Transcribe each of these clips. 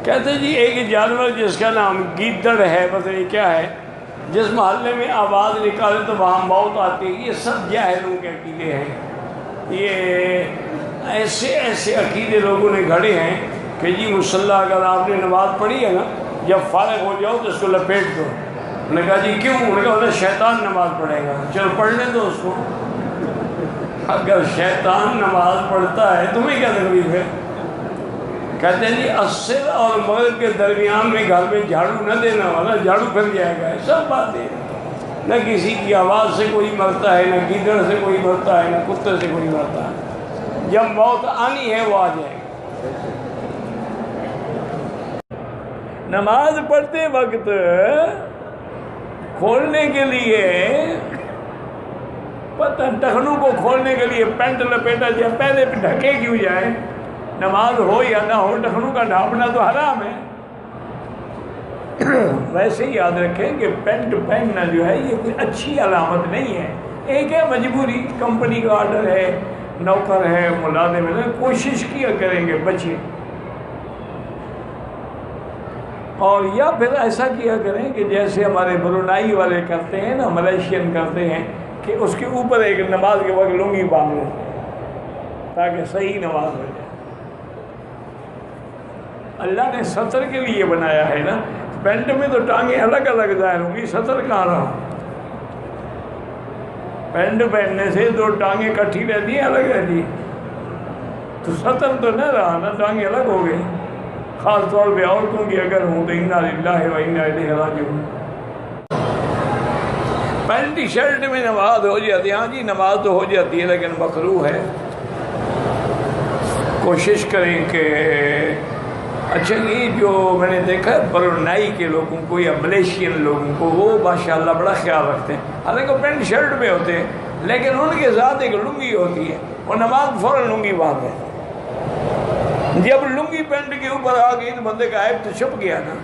کہتے جی ایک جانور جس کا نام گیدڑ ہے، پتہ نہیں کیا ہے، جس محلے میں آواز نکالے تو وہاں موت آتی ہے۔ یہ سب جاہلوں کے عقیدے ہیں، یہ ایسے عقیدے لوگوں نے گھڑے ہیں کہ جی مصلی اگر آپ نے نماز پڑھی ہے نا، جب فارغ ہو جاؤ تو اس کو لپیٹ دو۔ انہوں نے کہا جی کیوں؟ انہوں نے کہا شیطان نماز پڑھے گا، چلو پڑھنے دو اس کو۔ اگر شیطان نماز پڑھتا ہے تمہیں کیا تکلیف ہے؟ کہتے ہیں جی عصر اور مغرب کے درمیان میں گھر میں جھاڑو نہ دینا والا جھاڑو پھر جائے گا۔ سب باتیں، نہ کسی کی آواز سے کوئی مرتا ہے، نہ گیدڑ سے کوئی مرتا ہے، نہ کتے سے کوئی مرتا ہے۔ جب موت آنی ہے وہ آ جائے گی۔ نماز پڑھتے وقت کھولنے کے لیے پتہ ٹخنوں کو کھولنے کے لیے پینٹ لپیٹا جائے، پہلے ڈھکے کیوں جائے؟ نماز ہو یا نہ ہو ٹخنوں کا ڈھانپنا تو حرام ہے۔ ویسے ہی یاد رکھیں کہ پینٹ پہننا جو ہے یہ کوئی اچھی علامت نہیں ہے، ایک ہے مجبوری، کمپنی کا آرڈر ہے، نوکر ہے، ملازم ہے، کوشش کیا کریں گے بچے۔ اور یا پھر ایسا کیا کریں کہ جیسے ہمارے برونائی والے کرتے ہیں نا، ملیشین کرتے ہیں کہ اس کے اوپر ایک نماز کے وقت لنگی باندھ لیں تاکہ صحیح نماز ہو جائے۔ اللہ نے سطر کے لیے بنایا ہے نا، پینٹ میں تو ٹانگیں الگ الگ ظاہر ہوں گی، سطر کہاں رہا؟ پینٹ پہننے سے دو ٹانگیں کٹھی رہتی ہیں، الگ رہتی ہیں، تو سطر تو نہ رہا نا، ٹانگیں الگ ہو گئی۔ خاص طور پہ عورتوں کی اگر ہوں تو انا للہ و انا الیہ راجعون۔ پینٹ شرٹ میں نماز ہو جاتی ہے، ہاں جی نماز تو ہو جاتی ہے لیکن مکروہ ہے۔ کوشش کریں کہ اچھا یہ جو میں نے دیکھا ہے برونائی کے لوگوں کو یا ملیشین لوگوں کو، وہ ماشاءاللہ بڑا خیال رکھتے ہیں، حالانکہ وہ پینٹ شرٹ میں ہوتے ہیں لیکن ان کے ساتھ ایک لنگی ہوتی ہے، وہ نماز فوراً لنگی باندھتے ہیں۔ جب لنگی پینٹ کے اوپر آ گئی تو بندے کا عیب تو چھپ گیا نا،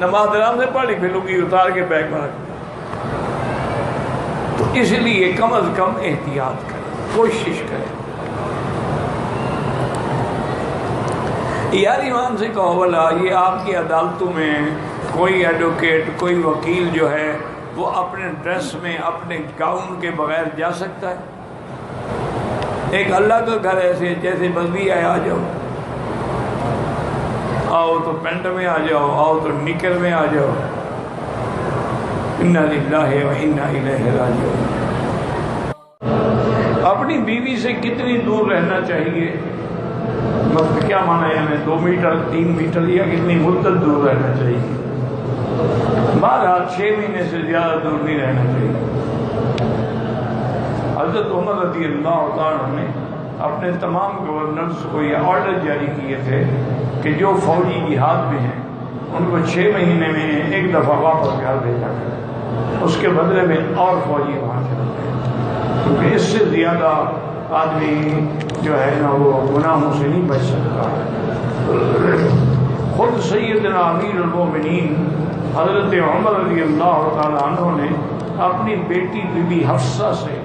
نماز آرام سے پڑھ لی، پھر لنگی اتار کے بیگ میں رکھ۔ تو اس لیے کم از کم احتیاط کریں، کوشش کریں۔ یار ایمان سے کہو بھلا یہ آپ کی عدالتوں میں کوئی ایڈوکیٹ، کوئی وکیل جو ہے وہ اپنے ڈریس میں، اپنے گاؤن کے بغیر جا سکتا ہے؟ ایک اللہ کا گھر ایسے جیسے بدوی آئے، آ جاؤ، آؤ تو پینٹ میں آ جاؤ، آؤ تو نکر میں آ جاؤ، انا للہ و انا الیہ راجعون۔ اپنی بیوی سے کتنی دور رہنا چاہیے؟ مطلب کیا مانا ہے ہمیں 2 میٹر 3 میٹر یا کتنی مدت دور رہنا چاہیے؟ بہرحال 6 مہینے سے زیادہ دور نہیں رہنا چاہیے۔ حضرت عمر رضی اللہ تعالیٰ نے اپنے تمام گورنرز کو یہ آرڈر جاری کیے تھے کہ جو فوجی جہاد میں ہیں ان کو 6 مہینے میں ایک دفعہ واپس گھر بھیجا کریں، اس کے بدلے میں اور فوجی وہاں چلتے ہیں، کیونکہ اس سے زیادہ آدمی جو ہے نا وہ گناہوں سے نہیں بچ سکتا۔ خود سیدنا امیر المومنین حضرت عمر رضی اللہ تعالیٰ عنہ نے اپنی بیٹی بی بی حفصہ سے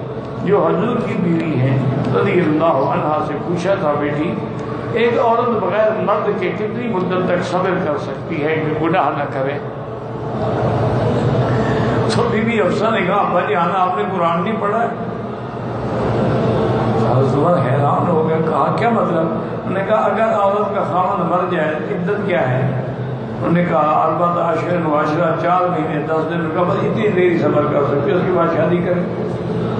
جو حضور کی بیوی ہیں رضی اللہ عنہا سے پوچھا تھا، بیٹی ایک عورت بغیر مرد کے کتنی مدت تک صبر کر سکتی ہے کہ گناہ نہ کرے؟ تو بی بی حفصہ نے کہا ابا جان آپ نے قرآن نہیں پڑھا ہے؟ حضرت حیران ہو گیا، کہا کیا مطلب؟ انہوں نے کہا اگر عورت کا خاوند مر جائے عدت کیا ہے؟ انہوں نے کہا 4 اشہر و عشرہ، 4 مہینے 10 دن کا، بس اتنی دیر صبر کر سکتے، اس کے بعد شادی کرے۔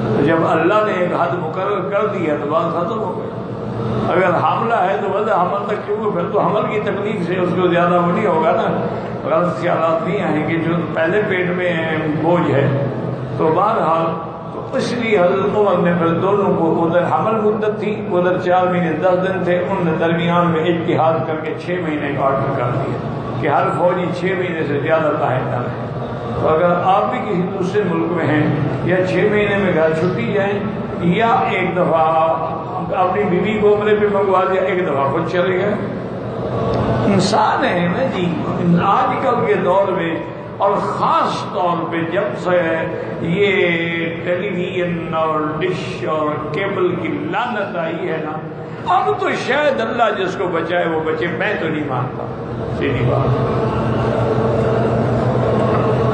تو جب اللہ نے ایک حد مقرر کر دیا تو بات ختم ہو گئی۔ اگر حاملہ ہے تو بس حمل تک کیوں، پھر تو حمل کی تکلیف سے اس کو زیادہ وہ نہیں ہوگا نا، غلط خیالات نہیں آئیں گے، جو پہلے پیٹ میں بوجھ ہے۔ تو بہرحال تو اس لیے حضرت عمر نے پھر دونوں کو، ادھر حمل مدت تھی، ادھر 4 مہینے 10 دن تھے، ان نے درمیان میں اجتہاد کر کے 6 مہینے کا آرڈر کر دیا کہ ہر فوجی 6 مہینے سے زیادہ باہر نہ رہے۔ تو اگر آپ بھی کسی دوسرے ملک میں ہیں، یا 6 مہینے میں گھر چھٹی جائیں، یا ایک دفعہ اپنی بیوی کو عمرے پہ منگوا دیا، ایک دفعہ خود چلے گئے۔ انسان ہے نا جی، آج کل کے دور میں اور خاص طور پہ جب سے یہ ٹیلی ویژن اور ڈش اور کیبل کی لعنت آئی ہے نا، اب تو شاید اللہ جس کو بچائے وہ بچے، میں تو نہیں مانتا، سیدھی بات۔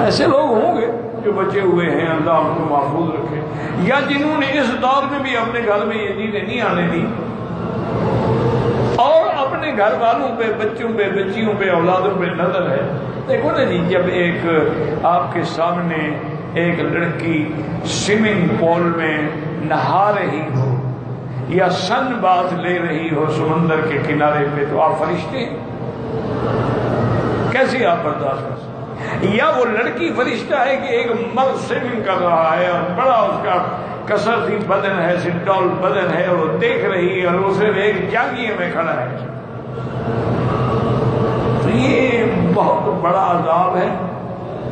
ایسے لوگ ہوں گے جو بچے ہوئے ہیں، اللہ ان کو محفوظ رکھے، یا جنہوں نے اس دور میں بھی اپنے گھر میں یہ چیزیں نہیں آنے دی اور اپنے گھر والوں پہ، بچوں پہ، بچیوں پہ، اولادوں پہ نظر ہے۔ دیکھو نا جی، جب ایک آپ کے سامنے ایک لڑکی سوئمنگ پول میں نہا رہی ہو یا سن باتھ لے رہی ہو سمندر کے کنارے پہ، تو آپ فرشتے ہیں؟ کیسے آپ برداشت کر سکتے؟ یا وہ لڑکی فرشتہ ہے کہ ایک مرد سوئمنگ کر رہا ہے اور بڑا اس کا کثرتی بدن ہے، سڈول بدن ہے، اور وہ دیکھ رہی ہے اور وہ صرف ایک جاگیے میں کھڑا ہے۔ تو یہ بہت بڑا عذاب ہے۔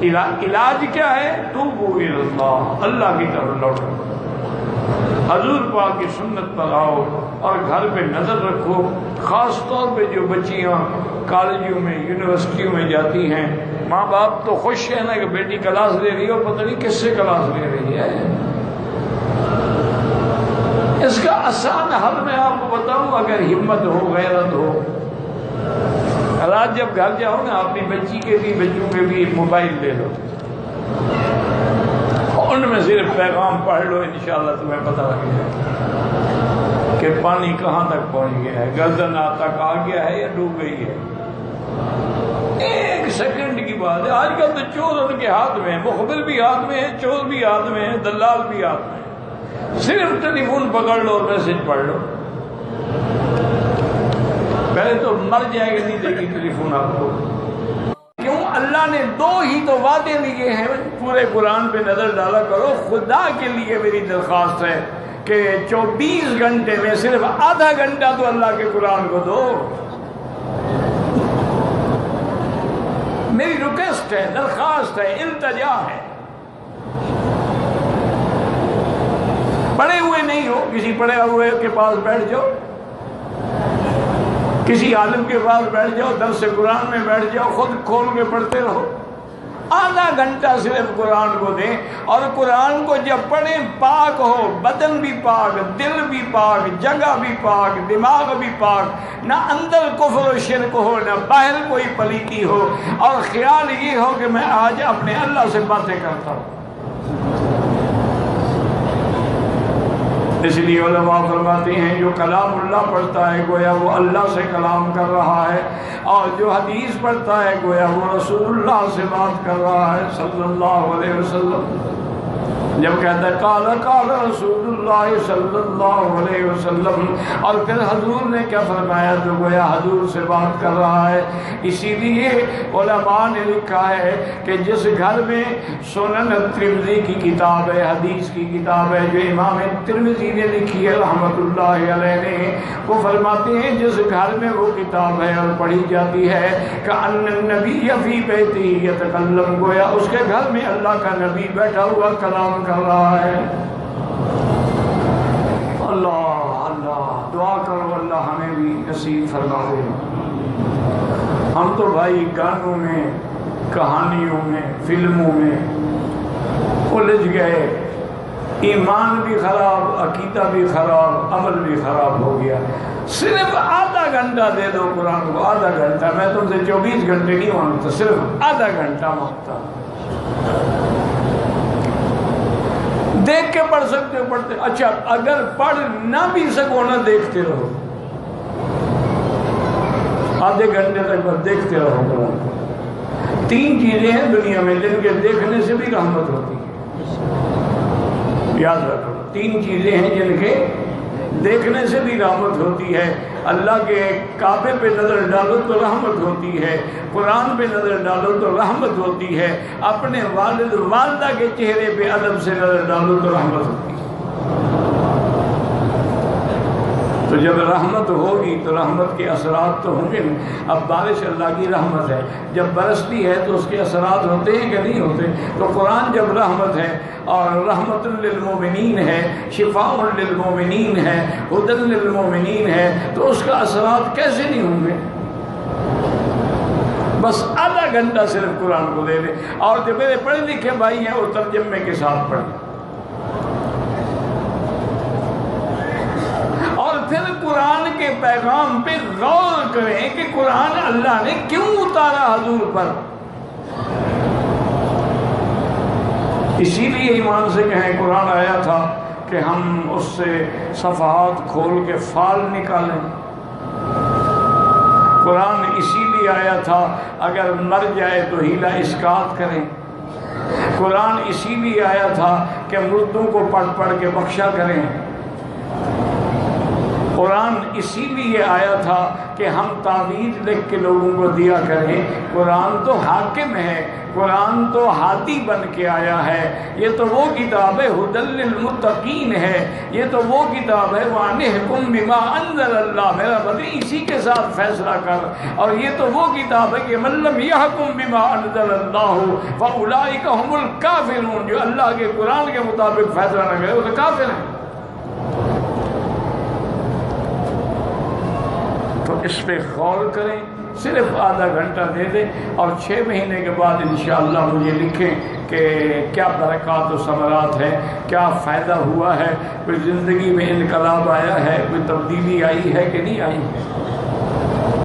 علاج کیا ہے؟ توبوا الی اللہ، اللہ کی طرف لوٹو، حضور پاک کی سنت پر آؤ اور گھر پہ نظر رکھو۔ خاص طور پہ جو بچیاں کالجوں میں، یونیورسٹیوں میں جاتی ہیں، ماں باپ تو خوش ہے نا کہ بیٹی کلاس لے رہی ہو، پتہ نہیں کس سے کلاس لے رہی ہے۔ اس کا آسان حل میں آپ کو بتاؤں، اگر ہمت ہو، غیرت ہو، رات جب گھر جاؤ نا، اپنی بچی کے بھی، بچوں کے بھی موبائل لے لو، ان میں صرف پیغام پڑھ لو، انشاءاللہ تمہیں پتہ لگ جائے کہ پانی کہاں تک پہنچ گیا ہے، گردن تک آ گیا ہے یا ڈوب گئی ہے۔ ایک سیکنڈ کی بات ہے۔ آج کل تو چور ان کے ہاتھ میں ہے، مخبر بھی ہاتھ میں ہے، چور بھی ہاتھ میں ہے، دلال بھی ہاتھ میں ہے، صرف ٹیلی فون پکڑ لو اور میسج پڑھ لو۔ پہلے تو مر جائے گا، نہیں دے گی ٹیلی فون آپ کو۔ کیوں؟ اللہ نے دو ہی تو وعدے لیے ہیں، پورے قرآن پہ نظر ڈالا کرو۔ خدا کے لیے میری درخواست ہے کہ 24 گھنٹے میں صرف آدھا گھنٹہ تو اللہ کے قرآن کو دو۔ میری ریکویسٹ ہے، درخواست ہے، التجا ہے۔ پڑھے ہوئے نہیں ہو، کسی پڑھے ہوئے کے پاس بیٹھ جاؤ، کسی عالم کے پاس بیٹھ جاؤ، درس قرآن میں بیٹھ جاؤ، خود کھول کے پڑھتے رہو۔ آدھا گھنٹہ صرف قرآن کو دیں، اور قرآن کو جب پڑھیں پاک ہو، بدن بھی پاک، دل بھی پاک، جگہ بھی پاک، دماغ بھی پاک، نہ اندر کفر و شرک ہو، نہ باہر کوئی پلیتی ہو، اور خیال یہ ہو کہ میں آج اپنے اللہ سے باتیں کرتا ہوں۔ اس لیے علماء فرماتے ہیں جو کلام اللہ پڑھتا ہے گویا وہ اللہ سے کلام کر رہا ہے، اور جو حدیث پڑھتا ہے گویا وہ رسول اللہ سے بات کر رہا ہے صلی اللہ علیہ وسلم۔ جب کہتا ہے قال قال رسول اللہ صلی اللہ علیہ وسلم، اور پھر حضور نے کیا فرمایا، تو گویا حضور سے بات کر رہا ہے۔ اسی لیے علماء نے لکھا ہے کہ جس گھر میں سنن ترمذی کی کتاب ہے، حدیث کی کتاب ہے جو امام ترمذی نے لکھی ہے رحمۃ اللہ علیہ نے، وہ فرماتے ہیں جس گھر میں وہ کتاب ہے اور پڑھی جاتی ہے کأن النبی فی بیتہ یتکلم، گویا اس کے گھر میں اللہ کا نبی بیٹھا ہوا کلام کر رہا ہے۔ اللہ اللہ دعا کرو اللہ ہمیں بھی نصیب فرمائے۔ ہم تو بھائی گانوں میں، کہانیوں میں، فلموں میں الجھ گئے، ایمان بھی خراب، عقیدہ بھی خراب، عمل بھی خراب ہو گیا۔ صرف آدھا گھنٹہ دے دو قرآن کو، آدھا گھنٹہ، میں تم سے 24 گھنٹے نہیں مانگتا، صرف آدھا گھنٹہ مانگتا۔ دیکھ کے پڑھ سکتے ہو پڑھتے، اچھا اگر پڑھ نہ بھی سکو نہ دیکھتے رہو، آدھے گھنٹے تک بس دیکھتے رہو قرآن کو۔ 3 چیزیں ہیں دنیا میں جن کے دیکھنے سے بھی رحمت ہوتی ہے، یاد رکھو 3 چیزیں ہیں جن کے دیکھنے سے بھی رحمت ہوتی ہے۔ اللہ کے کعبے پہ نظر ڈالو تو رحمت ہوتی ہے، قرآن پہ نظر ڈالو تو رحمت ہوتی ہے، اپنے والد والدہ کے چہرے پہ ادب سے نظر ڈالو تو رحمت ہوتی ہے۔ تو جب رحمت ہوگی تو رحمت کے اثرات تو ہوں گے۔ اب بارش اللہ کی رحمت ہے، جب برستی ہے تو اس کے اثرات ہوتے ہیں کہ نہیں ہوتے؟ تو قرآن جب رحمت ہے اور رحمت للمومنین ہے، شفاء للمومنین ہے، ہدی للمومنین ہے، تو اس کا اثرات کیسے نہیں ہوں گے؟ بس آدھا گھنٹہ صرف قرآن کو دے دیں، اور جو میرے پڑھے لکھے بھائی ہیں وہ ترجمے کے ساتھ پڑھیں، اور پھر قرآن کے پیغام پہ غور کریں کہ قرآن اللہ نے کیوں اتارا حضور پر. اسی لیے ایمان سے کہیں قرآن آیا تھا کہ ہم اس سے صفحات کھول کے فال نکالیں. قرآن اسی لیے آیا تھا اگر مر جائے تو ہیلا اسقاط کریں. قرآن اسی لیے آیا تھا کہ مردوں کو پڑھ پڑھ کے بخشا کریں. قرآن اسی لیے آیا تھا کہ ہم تعویذ لکھ کے لوگوں کو دیا کریں. قرآن تو حاکم ہے، قرآن تو ہادی بن کے آیا ہے. یہ تو وہ کتاب ہے ھدی للمتقین ہے، یہ تو وہ کتاب ہے وَأَنِحْكُمْ بِمَا أَنزَلَ اللَّهُ، میرا بھائی اسی کے ساتھ فیصلہ کر. اور یہ تو وہ کتاب ہے کہ مَن لَّمْ يَحْكُمْ بِمَا أَنزَلَ اللَّهُ فَأُولَٰئِكَ هُمُ الْكَافِرُونَ، جو اللہ کے قرآن کے مطابق فیصلہ نہ کرے وہ تو کافر ہیں. تو اس پہ غور کریں. صرف آدھا گھنٹہ دے دیں اور 6 مہینے کے بعد انشاءاللہ مجھے لکھیں کہ کیا برکات و ثمرات ہیں، کیا فائدہ ہوا ہے، کوئی زندگی میں انقلاب آیا ہے، کوئی تبدیلی آئی ہے کہ نہیں آئی ہے.